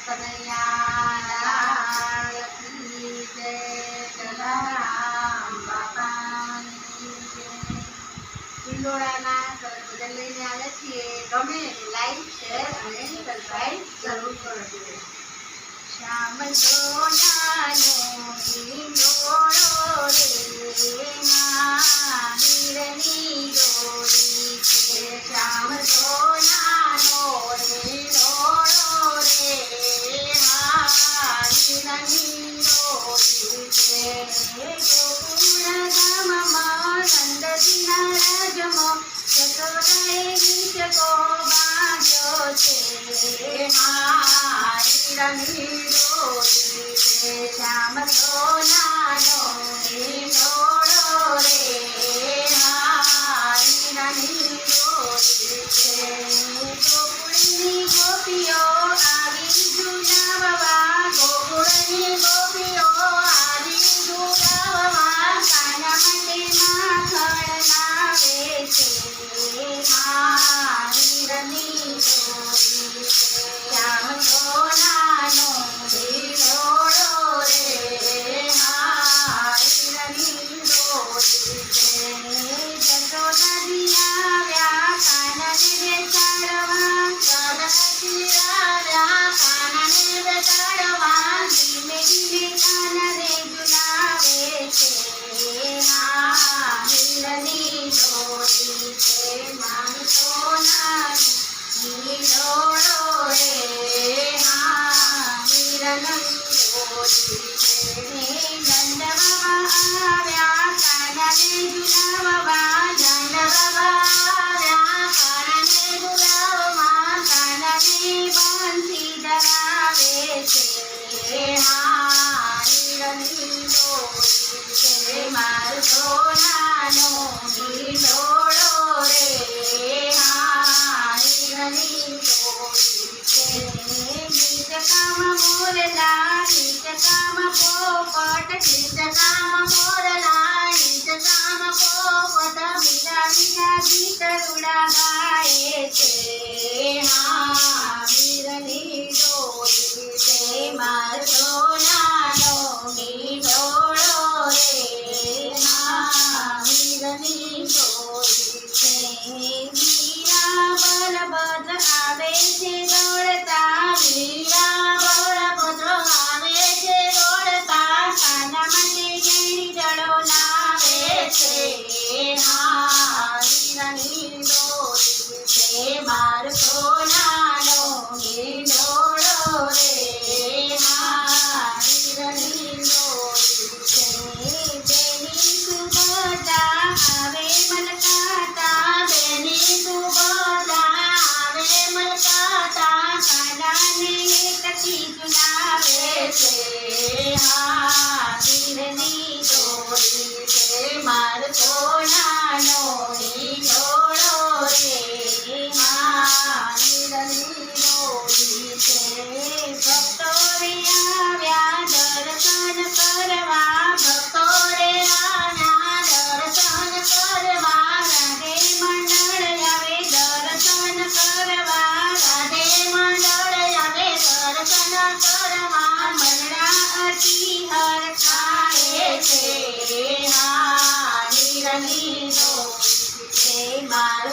કનૈયા લાલ કી જય. જલારામ બાપાની જય. હિંડોળાના સરસ ભજન લઈને આવ્યા છીએ. ગમે લાઈક શેર અને સબસ્ક્રાઇબ જરૂર કરજો. શ્યામ સોનાનો હિંડોળો રે હીરની દોરી છે. શ્યામ સોનાનો હિંડોળો રે હીરની દોરી છે. ગોકુળ ગામમાં નંદજીના રાજમાં યશોદાએ નીચકો બાંધ્યો છે. હીરની દોરી છે. શ્યામ સોનાનો હિંડોળો રે હીરની દોરી છે. ગોકુળની ગોપીઓ આવી ઝુલાવવા, ગોકુળની ગોપીઓ આવી ઝુલાવવા, કાના માટે માખણ લાવે છે. હીરની દોરી છે. શ્યામ સોનાનો હિંડોળો રે હીરની દોરી છે. જશોદાજી આવ્યા કાનાને બેસાડવા, જશોદાજી આવ્યા કાનાને બેસાડવા, ધીમે ધીમે કાનાને ઝુલાવે છે. હીરની દોરી છે. માન સોનાનો હિંડોળો રે હીરની દોરી છે. નંદ બાબા આવ્યા કાનાને ઝુલાવવા, નંદ બાબા આવ્યા કાનાને ઝુલાવવા, કાનાને બાંધી ધરાવે છે. હીરની દોરી છે. મારો સોનાનો હિંડોળો રે હીરની દોરી છે. ગીતકામાં મોરલા, ગીતકામાં પોપટ, ગીતકામાં મોરલા, ગીતકામાં પોપટ, મીઠા મીઠા ગીત રૂડા ગાય છે. હીરની દોરી છે. મારો સોનાનો હિંડોળો રે હીરની દોરી છે. વીરા બલભદ્ર આવે છે દોડતા, વીરા બલભદ્ર આવે છે દોડતા, કાના માટે કેણી જડો લાવે છે. હીરની દોરી છે. મારો સોનાનો હિંડોળો રે હીરની દોરી છે. બેની સુભદ્રા આવે મલકાતા, બેની સુભદ્રા આવે મલકાતા, કાનાને એકથી ઝુલાવે છે. હીરની દોરી છે. મારો સોનાનો હિંડોળો રે હીરની દોરી છે. ભક્તો રે આવ્યા દર્શન કરવા, ભક્તો રે આવ્યા દર્શન કરવા, રાધે મંડળ આવે દર્શન કરવા, રાધે મંડળ આવે દર્શન કરવા, મંડળા અતિ હર ખાય છે. હીરની દોરી છે. મારો